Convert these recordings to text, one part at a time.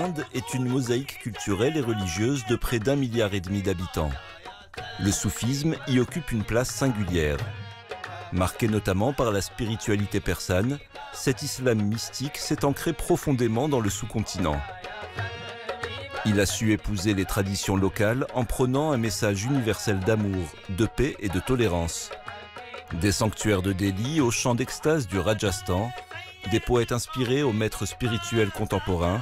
l'Inde est une mosaïque culturelle et religieuse de près d'1,5 milliard d'habitants. Le soufisme y occupe une place singulière. Marqué notamment par la spiritualité persane, cet islam mystique s'est ancré profondément dans le sous-continent. Il a su épouser les traditions locales en prônant un message universel d'amour, de paix et de tolérance. Des sanctuaires de Delhi aux chants d'extase du Rajasthan, des poètes inspirés aux maîtres spirituels contemporains,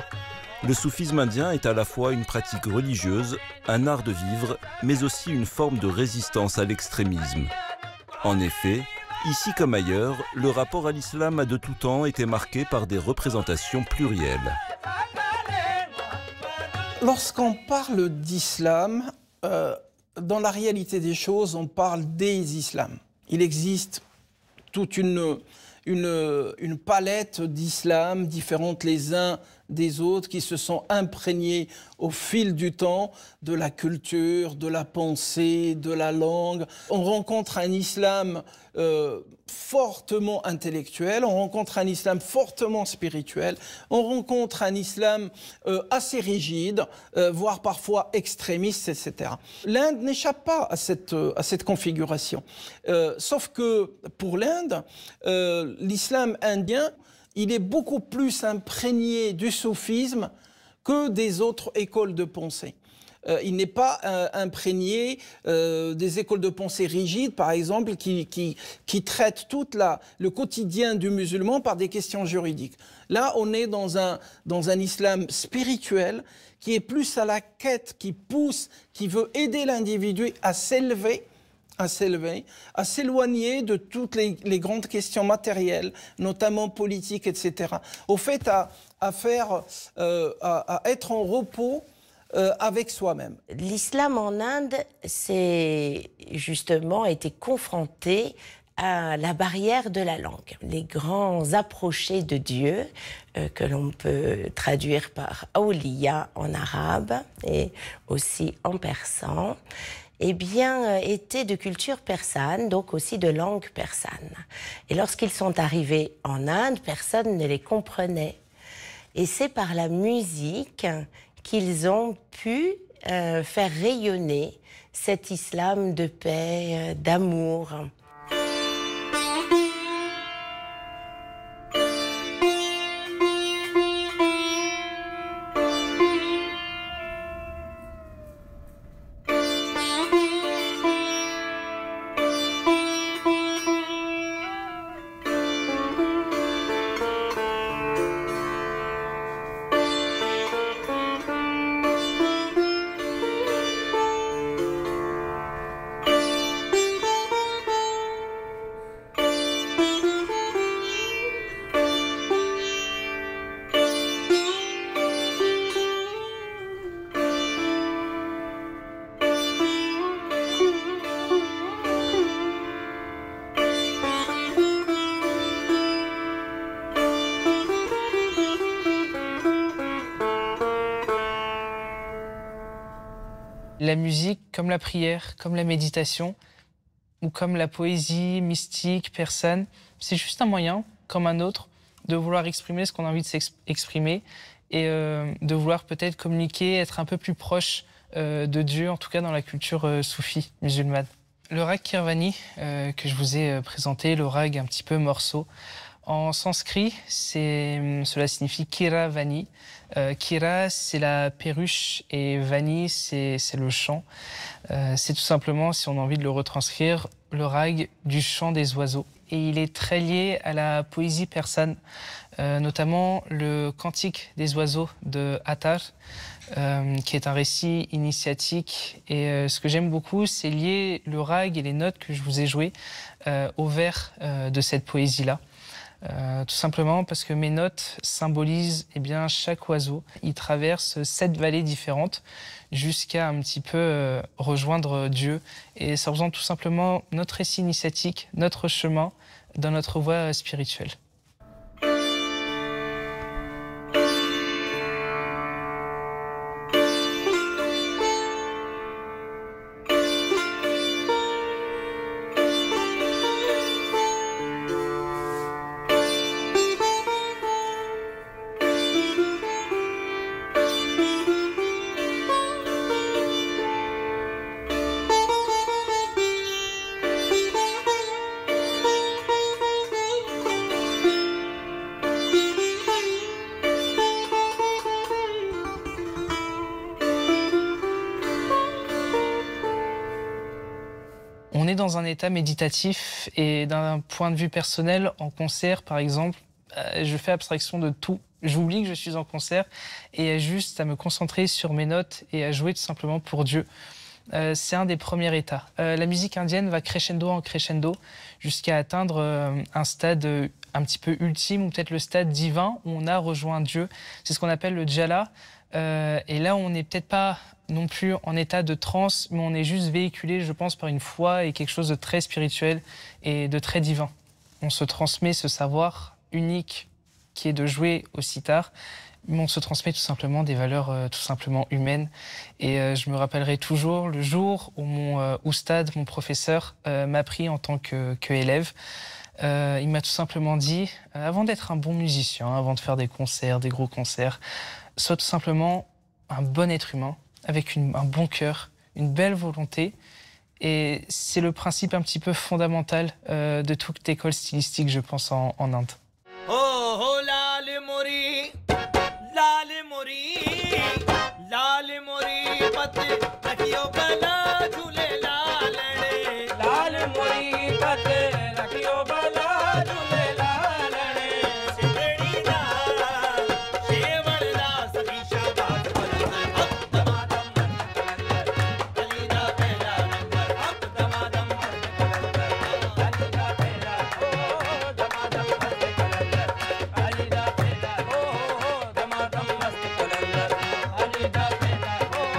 le soufisme indien est à la fois une pratique religieuse, un art de vivre, mais aussi une forme de résistance à l'extrémisme. En effet, ici comme ailleurs, le rapport à l'islam a de tout temps été marqué par des représentations plurielles. Lorsqu'on parle d'islam, dans la réalité des choses, on parle des islams. Il existe toute une palette d'islam différentes les uns des autres qui se sont imprégnés au fil du temps de la culture, de la pensée, de la langue. On rencontre un islam fortement intellectuel, on rencontre un islam fortement spirituel, on rencontre un islam assez rigide, voire parfois extrémiste, etc. L'Inde n'échappe pas à cette configuration. Sauf que pour l'Inde, l'islam indien, il est beaucoup plus imprégné du soufisme que des autres écoles de pensée. Il n'est pas imprégné des écoles de pensée rigides, par exemple, qui traitent tout le quotidien du musulman par des questions juridiques. Là, on est dans un islam spirituel qui est plus à la quête, qui pousse, qui veut aider l'individu à s'élever, à s'éloigner de toutes les grandes questions matérielles, notamment politiques, etc. Au fait, à être en repos avec soi-même. L'islam en Inde, c'est justement été confronté à la barrière de la langue. Les grands approchés de Dieu, que l'on peut traduire par awliya en arabe et aussi en persan, eh bien, étaient de culture persane, donc aussi de langue persane. Et lorsqu'ils sont arrivés en Inde, personne ne les comprenait. Et c'est par la musique qu'ils ont pu faire rayonner cet islam de paix, d'amour. La musique, comme la prière, comme la méditation, ou comme la poésie mystique, persane, c'est juste un moyen, comme un autre, de vouloir exprimer ce qu'on a envie de s'exprimer et de vouloir peut-être communiquer, être un peu plus proche de Dieu, en tout cas dans la culture soufie musulmane. Le rag kirvani que je vous ai présenté, le rag un petit peu morceau, en sanskrit, cela signifie kira vani. Kira, c'est la perruche et vani, c'est le chant. C'est tout simplement, si on a envie de le retranscrire, le rag du chant des oiseaux. Et il est très lié à la poésie persane, notamment le cantique des oiseaux de Attar, qui est un récit initiatique. Et ce que j'aime beaucoup, c'est lier le rag et les notes que je vous ai jouées au vers de cette poésie-là. Tout simplement parce que mes notes symbolisent chaque oiseau. Il traverse 7 vallées différentes jusqu'à un petit peu rejoindre Dieu. Et ça représente tout simplement notre récit initiatique, notre chemin dans notre voie spirituelle. On est dans un état méditatif et d'un point de vue personnel, en concert par exemple, je fais abstraction de tout. J'oublie que je suis en concert et juste à me concentrer sur mes notes et à jouer tout simplement pour Dieu. C'est un des premiers états. La musique indienne va crescendo en crescendo jusqu'à atteindre un stade un petit peu ultime ou peut-être le stade divin où on a rejoint Dieu. C'est ce qu'on appelle le jhana. Et là, on n'est peut-être pas non plus en état de transe, mais on est juste véhiculé, je pense, par une foi et quelque chose de très spirituel et de très divin. On se transmet ce savoir unique qui est de jouer au sitar, mais on se transmet tout simplement des valeurs tout simplement humaines. Et je me rappellerai toujours le jour où mon oustad, mon professeur, m'a pris en tant qu'élève. Il m'a tout simplement dit, avant d'être un bon musicien, avant de faire des concerts, des gros concerts, sois tout simplement un bon être humain, avec un bon cœur, une belle volonté. Et c'est le principe un petit peu fondamental de toute école stylistique, je pense, en Inde. Oh, lale mori, lale mori, patte, rakhiyo bala jule lalane. Lale mori, patte, rakhiyo bala jule lalane. Sidri da, shevar da, sabhi shabaz palan. Damadam kalandar, Ali da pehla number. Damadam kalandar, Ali da pehla. Oh, damadam kalandar, Ali da pehla. Oh, damadam kalandar, Ali da pehla. Oh,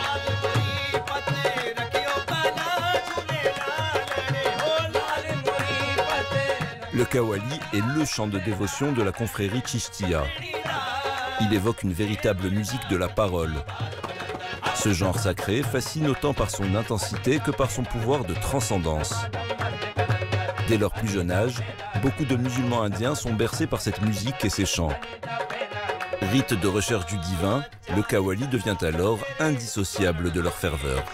lale mori, patte, rakhiyo bala jule lalane. Oh, lale mori, patte. Le qawwali est le chant de dévotion de la confrérie Chishtiya. Il évoque une véritable musique de la parole. Ce genre sacré fascine autant par son intensité que par son pouvoir de transcendance. Dès leur plus jeune âge, beaucoup de musulmans indiens sont bercés par cette musique et ses chants. Rite de recherche du divin, le qawwali devient alors indissociable de leur ferveur.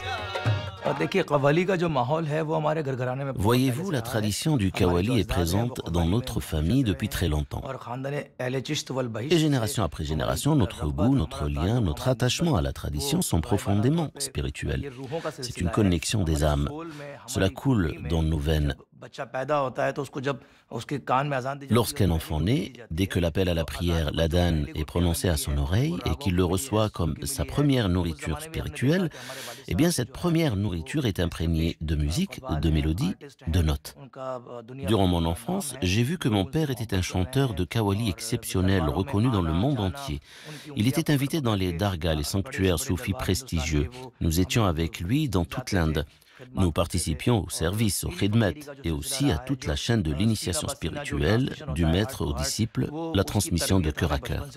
Voyez-vous, la tradition du qawwali est présente dans notre famille depuis très longtemps. Et génération après génération, notre goût, notre lien, notre attachement à la tradition sont profondément spirituels. C'est une connexion des âmes. Cela coule dans nos veines. Lorsqu'un enfant naît, dès que l'appel à la prière, l'adhan, est prononcé à son oreille et qu'il le reçoit comme sa première nourriture spirituelle, eh bien cette première nourriture est imprégnée de musique, de mélodie, de notes. Durant mon enfance, j'ai vu que mon père était un chanteur de qawwali exceptionnel, reconnu dans le monde entier. Il était invité dans les dargahs, les sanctuaires soufis prestigieux. Nous étions avec lui dans toute l'Inde. Nous participions au service, au khidmat et aussi à toute la chaîne de l'initiation spirituelle, du maître au disciple, la transmission de cœur à cœur.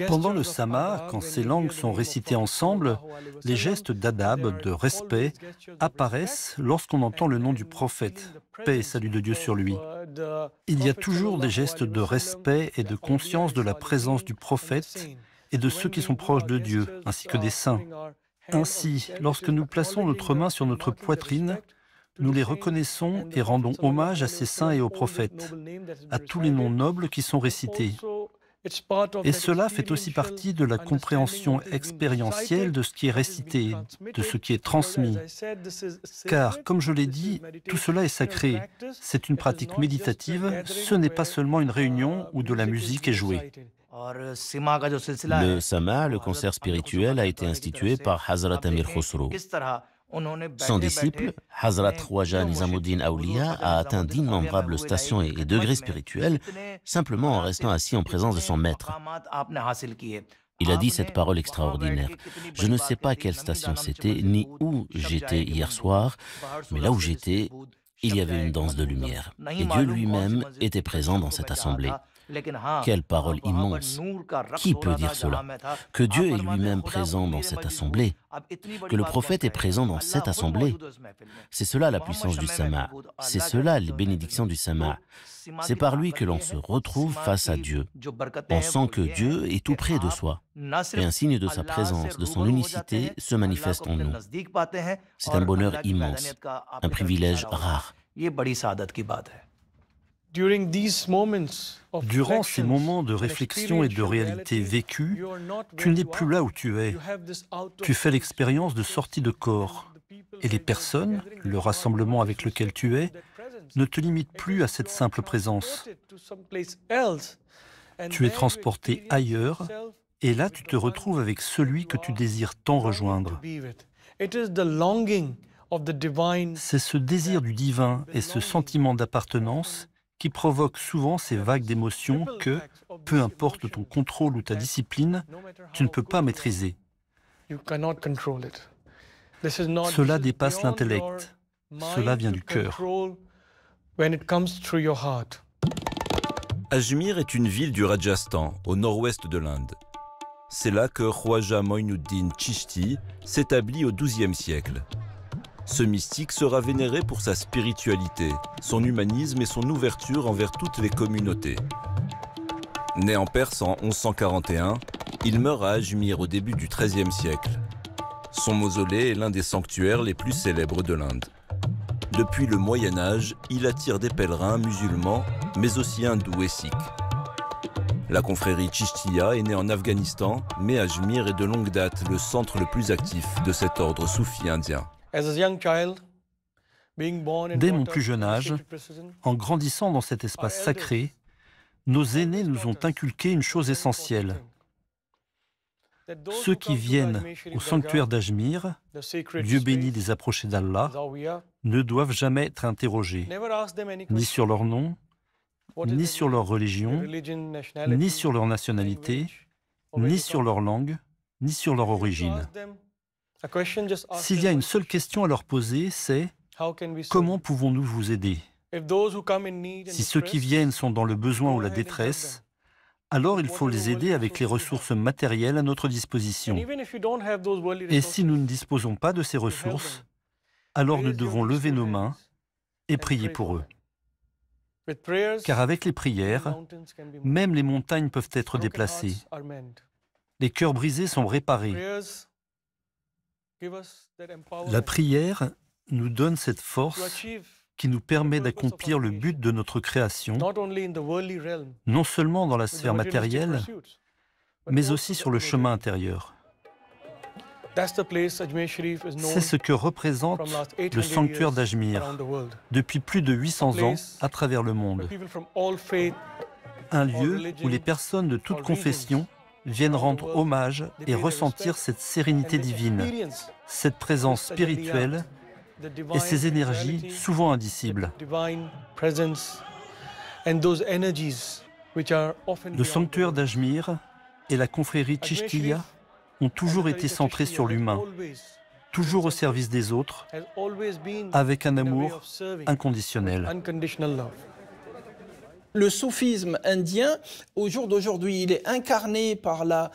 Pendant le sama, quand ces langues sont récitées ensemble, les gestes d'adab, de respect, apparaissent lorsqu'on entend le nom du prophète, paix et salut de Dieu sur lui. Il y a toujours des gestes de respect et de conscience de la présence du prophète et de ceux qui sont proches de Dieu, ainsi que des saints. Ainsi, lorsque nous plaçons notre main sur notre poitrine, nous les reconnaissons et rendons hommage à ces saints et aux prophètes, à tous les noms nobles qui sont récités. Et cela fait aussi partie de la compréhension expérientielle de ce qui est récité, de ce qui est transmis. Car, comme je l'ai dit, tout cela est sacré. C'est une pratique méditative, ce n'est pas seulement une réunion où de la musique est jouée. Le Sama, le concert spirituel, a été institué par Hazrat Amir Khosrow. Son disciple, Hazrat Khwaja Nizamuddin Awliya, a atteint d'innombrables stations et degrés spirituels simplement en restant assis en présence de son maître. Il a dit cette parole extraordinaire. Je ne sais pas quelle station c'était, ni où j'étais hier soir, mais là où j'étais, il y avait une danse de lumière. Et Dieu lui-même était présent dans cette assemblée. Quelle parole immense! Qui peut dire cela? Que Dieu est lui-même présent dans cette assemblée, que le prophète est présent dans cette assemblée. C'est cela la puissance du Sama, c'est cela les bénédictions du Sama. C'est par lui que l'on se retrouve face à Dieu. On sent que Dieu est tout près de soi. Et un signe de sa présence, de son unicité, se manifeste en nous. C'est un bonheur immense, un privilège rare. Durant ces moments de réflexion et de réalité vécue, tu n'es plus là où tu es. Tu fais l'expérience de sortie de corps. Et les personnes, le rassemblement avec lequel tu es, ne te limitent plus à cette simple présence. Tu es transporté ailleurs, et là tu te retrouves avec celui que tu désires tant rejoindre. C'est ce désir du divin et ce sentiment d'appartenance qui provoque souvent ces vagues d'émotions que, peu importe ton contrôle ou ta discipline, tu ne peux pas maîtriser. Cela dépasse l'intellect. Cela vient du cœur. Ajmer est une ville du Rajasthan, au nord-ouest de l'Inde. C'est là que Khwaja Moinuddin Chishti s'établit au XIIe siècle. Ce mystique sera vénéré pour sa spiritualité, son humanisme et son ouverture envers toutes les communautés. Né en Perse en 1141, il meurt à Ajmer au début du XIIIe siècle. Son mausolée est l'un des sanctuaires les plus célèbres de l'Inde. Depuis le Moyen Âge, il attire des pèlerins musulmans, mais aussi hindous et sikhs. La confrérie Chishtiya est née en Afghanistan, mais Ajmer est de longue date le centre le plus actif de cet ordre soufi indien. Dès mon plus jeune âge, en grandissant dans cet espace sacré, nos aînés nous ont inculqué une chose essentielle. Ceux qui viennent au sanctuaire d'Ajmer, Dieu béni des approchés d'Allah, ne doivent jamais être interrogés, ni sur leur nom, ni sur leur religion, ni sur leur nationalité, ni sur leur langue, ni sur leur origine. S'il y a une seule question à leur poser, c'est « Comment pouvons-nous vous aider ?» Si ceux qui viennent sont dans le besoin ou la détresse, alors il faut les aider avec les ressources matérielles à notre disposition. Et si nous ne disposons pas de ces ressources, alors nous devons lever nos mains et prier pour eux. Car avec les prières, même les montagnes peuvent être déplacées. Les cœurs brisés sont réparés. La prière nous donne cette force qui nous permet d'accomplir le but de notre création, non seulement dans la sphère matérielle, mais aussi sur le chemin intérieur. C'est ce que représente le sanctuaire d'Ajmer depuis plus de 800 ans à travers le monde. Un lieu où les personnes de toute confession viennent rendre hommage et ressentir cette sérénité divine, cette présence spirituelle et ces énergies souvent indicibles. Le sanctuaire d'Ajmer et la confrérie Chishtiya ont toujours été centrés sur l'humain, toujours au service des autres, avec un amour inconditionnel. Le soufisme indien, au jour d'aujourd'hui, il est incarné par la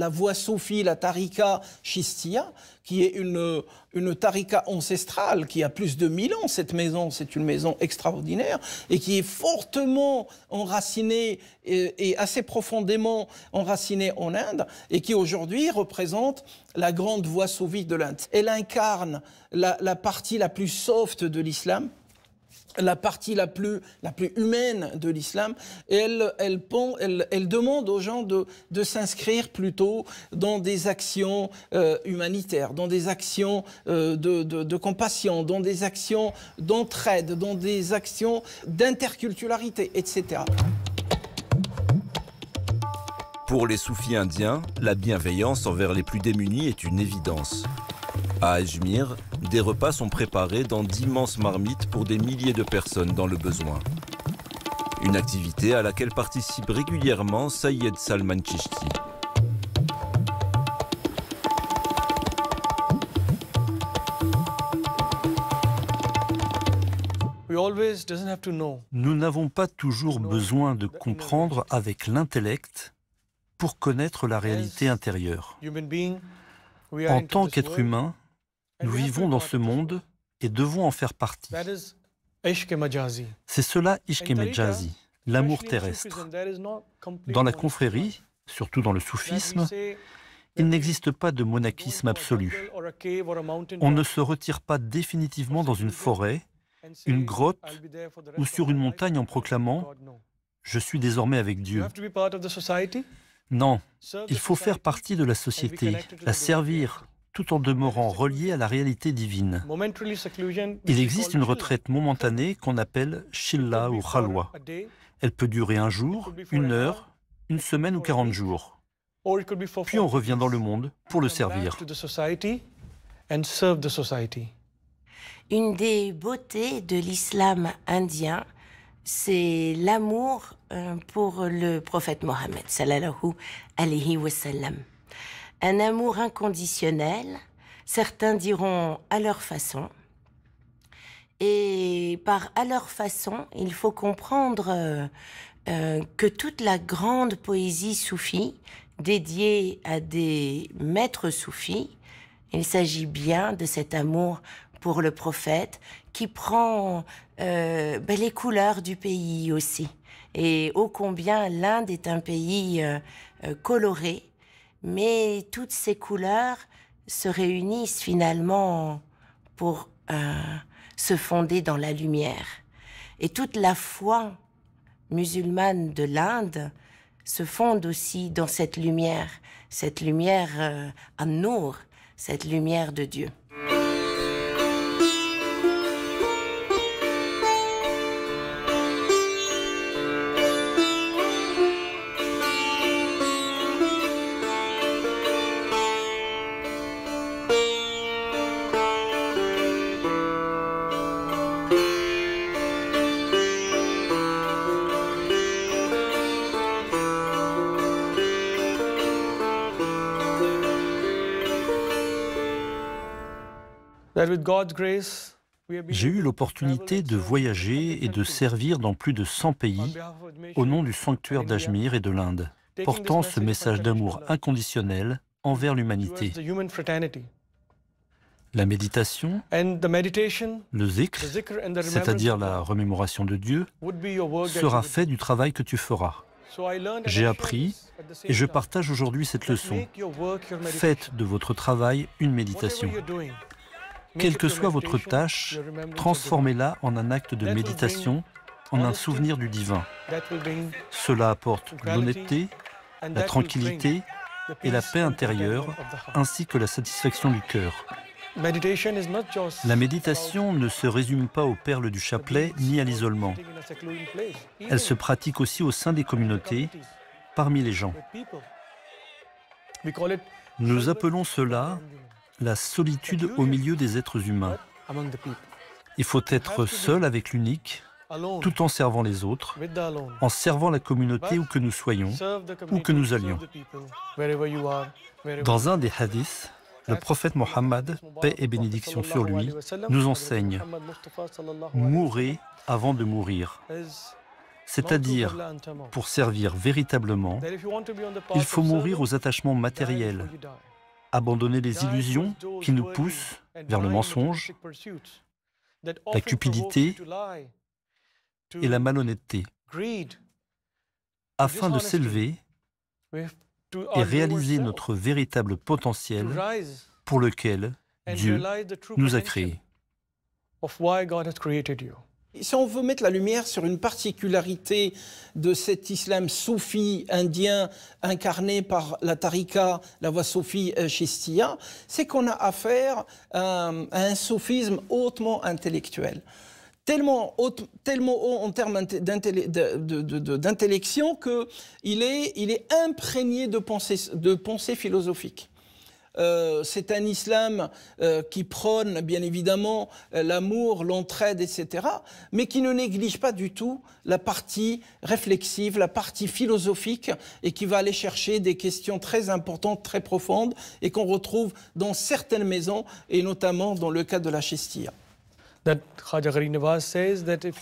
voie soufie, la tarika Chishtiya, qui est une tarika ancestrale qui a plus de 1000 ans. Cette maison, c'est une maison extraordinaire et qui est fortement enracinée et assez profondément enracinée en Inde et qui aujourd'hui représente la grande voie soufie de l'Inde. Elle incarne la partie la plus soft de l'islam, la partie la plus humaine de l'islam, et elle demande aux gens de s'inscrire plutôt dans des actions humanitaires, dans des actions de compassion, dans des actions d'entraide, dans des actions d'interculturalité, etc. Pour les soufis indiens, la bienveillance envers les plus démunis est une évidence. À Ajmer, des repas sont préparés dans d'immenses marmites pour des milliers de personnes dans le besoin. Une activité à laquelle participe régulièrement Sayyed Salman Chishti. Nous n'avons pas toujours besoin de comprendre avec l'intellect pour connaître la réalité intérieure. En tant qu'être humain, nous vivons dans ce monde et devons en faire partie. C'est cela Ishq Mejazi, l'amour terrestre. Dans la confrérie, surtout dans le soufisme, il n'existe pas de monachisme absolu. On ne se retire pas définitivement dans une forêt, une grotte ou sur une montagne en proclamant « Je suis désormais avec Dieu ». Non, il faut faire partie de la société, la servir, tout en demeurant relié à la réalité divine. Il existe une retraite momentanée qu'on appelle Shilla ou Khalwa. Elle peut durer un jour, une heure, une semaine ou 40 jours. Puis on revient dans le monde pour le servir. Une des beautés de l'islam indien, c'est l'amour pour le prophète Mohammed, sallallahu alayhi wa sallam. Un amour inconditionnel, certains diront à leur façon. Et par à leur façon, il faut comprendre que toute la grande poésie soufie, dédiée à des maîtres soufis, il s'agit bien de cet amour pour le prophète qui prend les couleurs du pays aussi. Et ô combien l'Inde est un pays coloré, mais toutes ces couleurs se réunissent finalement pour se fonder dans la lumière. Et toute la foi musulmane de l'Inde se fonde aussi dans cette lumière an-Nour, cette lumière de Dieu. J'ai eu l'opportunité de voyager et de servir dans plus de 100 pays au nom du sanctuaire d'Ajmer et de l'Inde, portant ce message d'amour inconditionnel envers l'humanité. La méditation, le zikr, c'est-à-dire la remémoration de Dieu, sera fait du travail que tu feras. J'ai appris et je partage aujourd'hui cette leçon. Faites de votre travail une méditation. Quelle que soit votre tâche, transformez-la en un acte de méditation, en un souvenir du divin. Cela apporte l'honnêteté, la tranquillité et la paix intérieure, ainsi que la satisfaction du cœur. La méditation ne se résume pas aux perles du chapelet ni à l'isolement. Elle se pratique aussi au sein des communautés, parmi les gens. Nous appelons cela la solitude au milieu des êtres humains. Il faut être seul avec l'unique, tout en servant les autres, en servant la communauté où que nous soyons, où que nous allions. Dans un des hadiths, le prophète Mohammed, paix et bénédiction sur lui, nous enseigne « Mourez avant de mourir ». C'est-à-dire, pour servir véritablement, il faut mourir aux attachements matériels, abandonner les illusions qui nous poussent vers le mensonge, la cupidité et la malhonnêteté, afin de s'élever et réaliser notre véritable potentiel pour lequel Dieu nous a créés. Si on veut mettre la lumière sur une particularité de cet islam soufi indien incarné par la tariqa, la voie soufi chishtiya, c'est qu'on a affaire à un soufisme hautement intellectuel. tellement haut en termes d'intellection qu'il est imprégné de pensée philosophique. C'est un islam qui prône bien évidemment l'amour, l'entraide, etc., mais qui ne néglige pas du tout la partie réflexive, la partie philosophique, et qui va aller chercher des questions très importantes, très profondes, et qu'on retrouve dans certaines maisons, et notamment dans le cas de la Chestia.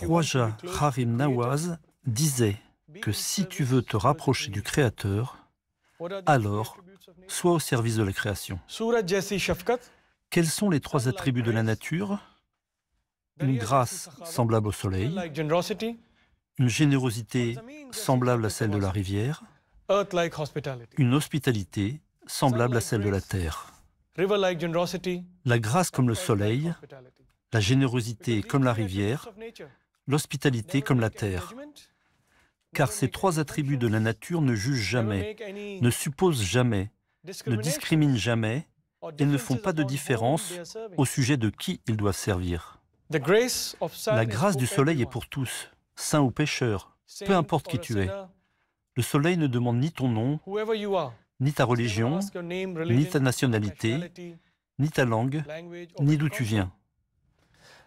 Khwaja Harim Nawaz disait que si tu veux te rapprocher du Créateur, alors sois au service de la création. Quels sont les 3 attributs de la nature? Une grâce semblable au soleil, une générosité semblable à celle de la rivière, une hospitalité semblable à celle de la terre. La grâce comme le soleil, la générosité comme la rivière, l'hospitalité comme la terre. Car ces 3 attributs de la nature ne jugent jamais, ne supposent jamais, ne discriminent jamais et ne font pas de différence au sujet de qui ils doivent servir. La grâce du soleil est pour tous, saints ou pécheurs, peu importe qui tu es. Le soleil ne demande ni ton nom, ni ta religion, ni ta nationalité, ni ta langue, ni d'où tu viens.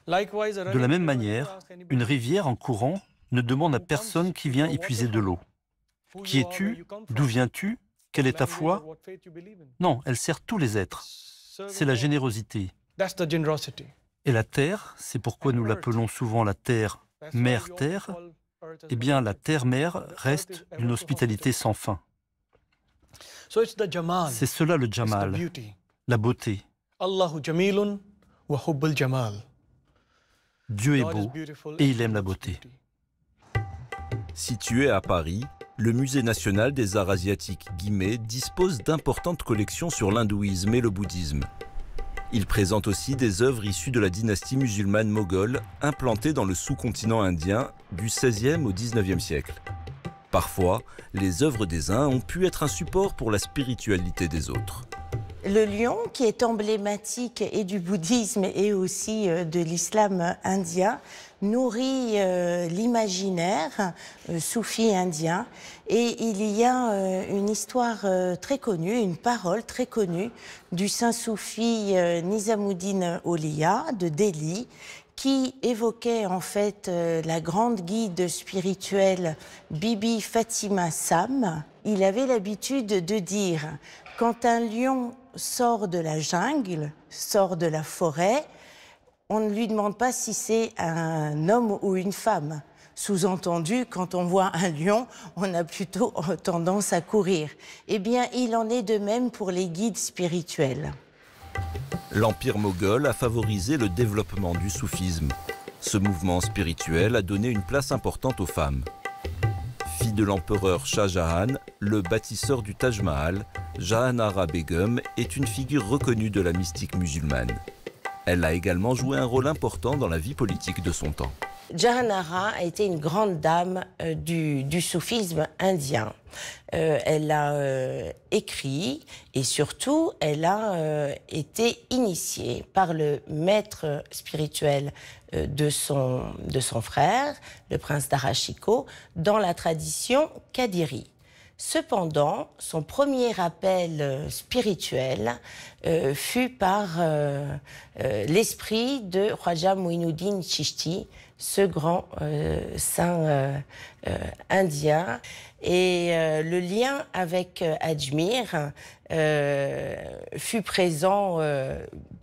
De la même manière, une rivière en courant ne demande à personne qui vient y puiser de l'eau. Qui es-tu? D'où viens-tu? Quelle est ta foi? Non, elle sert tous les êtres. C'est la générosité. Et la terre, c'est pourquoi nous l'appelons souvent la terre, mère-terre. Eh bien, la terre-mère reste une hospitalité sans fin. C'est cela le jamal, la beauté. Dieu est beau et il aime la beauté. Situé à Paris, le Musée national des arts asiatiques Guimet dispose d'importantes collections sur l'hindouisme et le bouddhisme. Il présente aussi des œuvres issues de la dynastie musulmane moghole implantée dans le sous-continent indien du XVIe au XIXe siècle. Parfois, les œuvres des uns ont pu être un support pour la spiritualité des autres. Le lion, qui est emblématique et du bouddhisme et aussi de l'islam indien, nourrit l'imaginaire soufi indien. Et il y a une histoire très connue, une parole très connue du saint soufi Nizamuddin Auliya de Delhi, qui évoquait en fait la grande guide spirituelle Bibi Fatima Sam. Il avait l'habitude de dire: quand un lion sort de la jungle, sort de la forêt, on ne lui demande pas si c'est un homme ou une femme. Sous-entendu, quand on voit un lion, on a plutôt tendance à courir. Eh bien, il en est de même pour les guides spirituels. L'Empire moghol a favorisé le développement du soufisme. Ce mouvement spirituel a donné une place importante aux femmes. Fille de l'empereur Shah Jahan, le bâtisseur du Taj Mahal, Jahanara Begum est une figure reconnue de la mystique musulmane. Elle a également joué un rôle important dans la vie politique de son temps. Jahanara a été une grande dame du soufisme indien. Elle a écrit et surtout elle a été initiée par le maître spirituel de son frère, le prince d'Arashiko, dans la tradition Kadiri. Cependant, son premier appel spirituel fut par l'esprit de Khwaja Moinuddin Chishti, ce grand saint indien. Et le lien avec Ajmer fut présent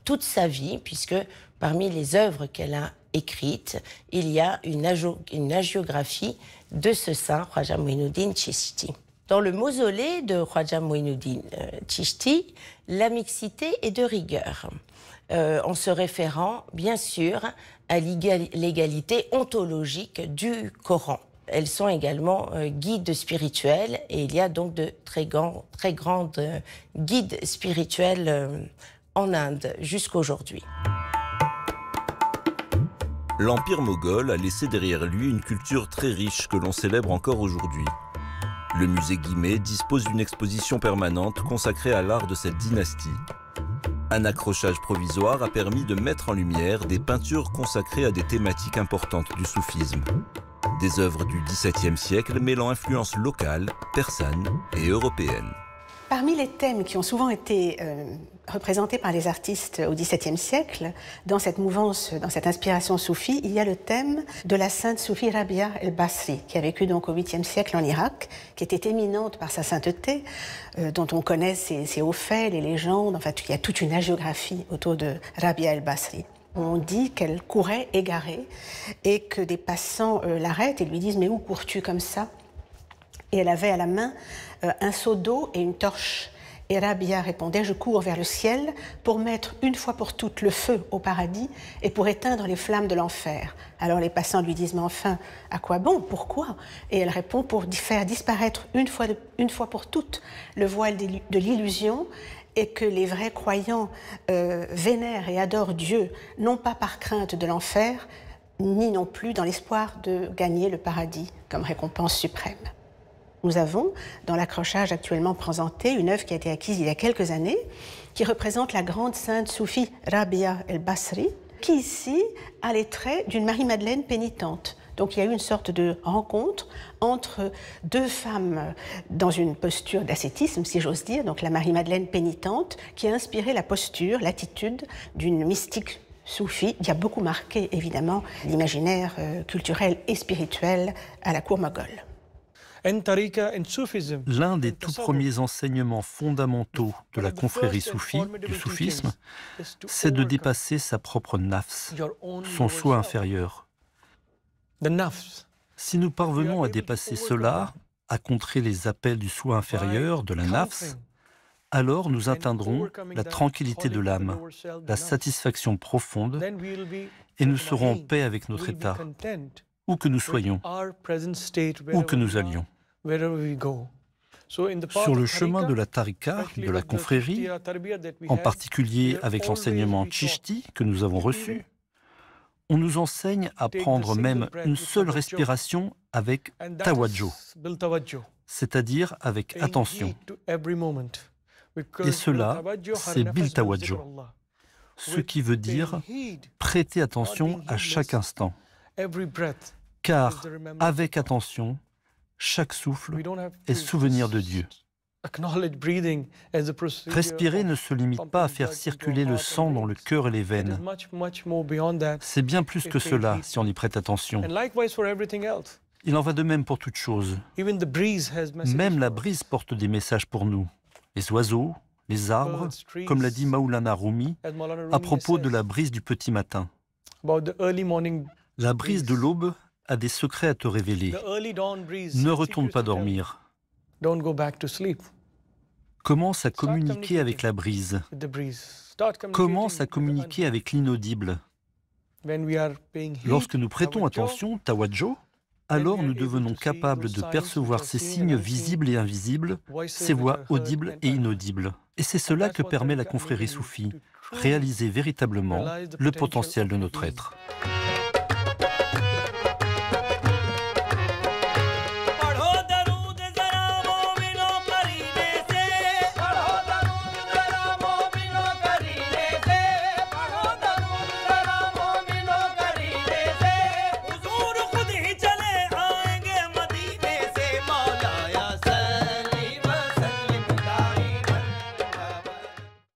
toute sa vie, puisque parmi les œuvres qu'elle a écrites, il y a une hagiographie de ce saint, Khwaja Moinuddin Chishti. Dans le mausolée de Khwaja Moinuddin Chishti, la mixité est de rigueur, en se référant bien sûr à l'égalité ontologique du Coran. Elles sont également guides spirituels et il y a donc de très grandes guides spirituels en Inde jusqu'aujourd'hui. L'Empire moghol a laissé derrière lui une culture très riche que l'on célèbre encore aujourd'hui. Le musée Guimet dispose d'une exposition permanente consacrée à l'art de cette dynastie, Un accrochage provisoire a permis de mettre en lumière des peintures consacrées à des thématiques importantes du soufisme. Des œuvres du XVIIe siècle mêlant influences locales, persanes et européennes. Parmi les thèmes qui ont souvent été représentés par les artistes au XVIIe siècle, dans cette mouvance, dans cette inspiration soufie, il y a le thème de la sainte soufie Rabia el-Basri, qui a vécu donc au 8e siècle en Irak, qui était éminente par sa sainteté, dont on connaît ses hauts faits, les légendes, enfin il y a toute une hagiographie autour de Rabia el-Basri. On dit qu'elle courait égarée et que des passants l'arrêtent et lui disent « Mais où cours-tu comme ça ?» Et elle avait à la main un seau d'eau et une torche. Et Rabia répondait « Je cours vers le ciel pour mettre une fois pour toutes le feu au paradis et pour éteindre les flammes de l'enfer. » Alors les passants lui disent « Mais enfin, à quoi bon? Pourquoi ?» Et elle répond « Pour faire disparaître une fois pour toutes le voile de l'illusion et que les vrais croyants vénèrent et adorent Dieu, non pas par crainte de l'enfer, ni non plus dans l'espoir de gagner le paradis comme récompense suprême. » Nous avons, dans l'accrochage actuellement présenté, une œuvre qui a été acquise il y a quelques années, qui représente la grande sainte soufie Rabia el-Basri, qui ici a les traits d'une Marie-Madeleine pénitente. Donc il y a eu une sorte de rencontre entre deux femmes dans une posture d'ascétisme, si j'ose dire, donc la Marie-Madeleine pénitente, qui a inspiré la posture, l'attitude d'une mystique soufie, qui a beaucoup marqué évidemment l'imaginaire culturel et spirituel à la cour moghole. L'un des tout premiers enseignements fondamentaux de la confrérie soufie, du soufisme, c'est de dépasser sa propre nafs, son soi inférieur. Si nous parvenons à dépasser cela, à contrer les appels du soi inférieur, de la nafs, alors nous atteindrons la tranquillité de l'âme, la satisfaction profonde, et nous serons en paix avec notre état, où que nous soyons, où que nous allions. Sur le chemin de la tariqa, de la confrérie, en particulier avec l'enseignement Chishti que nous avons reçu, on nous enseigne à prendre même une seule respiration avec tawajjuh, c'est-à-dire avec attention. Et cela, c'est bil tawajjuh, ce qui veut dire prêter attention à chaque instant. Car avec attention, chaque souffle est souvenir de Dieu. Respirer ne se limite pas à faire circuler le sang dans le cœur et les veines. C'est bien plus que cela si on y prête attention. Il en va de même pour toute chose. Même la brise porte des messages pour nous. Les oiseaux, les arbres, comme l'a dit Maulana Rumi à propos de la brise du petit matin. La brise de l'aube a des secrets à te révéler. Ne retourne pas dormir. Commence à communiquer avec la brise. Commence à communiquer avec l'inaudible. Lorsque nous prêtons attention, tawajjuh, alors nous devenons capables de percevoir ces signes visibles et invisibles, ces voix audibles et inaudibles. Et c'est cela que permet la confrérie soufie, réaliser véritablement le potentiel de notre être.